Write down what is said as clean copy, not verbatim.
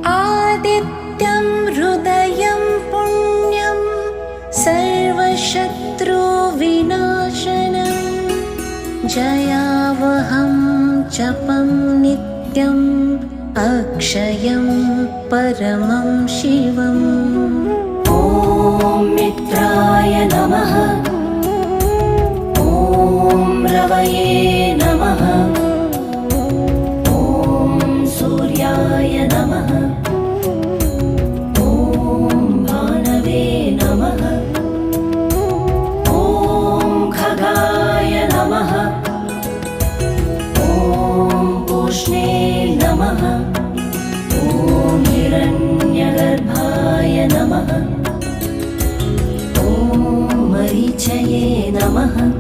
आदित्यं हृदयं पुण्यं सर्वशत्रुविनाशनं जयावहं जपं नित्यम् अक्षयं परमं शिवम्। ॐ मित्राय नमः। ॐ रवये नमः। ॐ सूर्याय नमः। ॐ भानवे नमः। ॐ खगाय नमः। ॐ पूष्णे नमः। ॐ हिरण्यगर्भाय नमः। ॐ मरीचये नमः।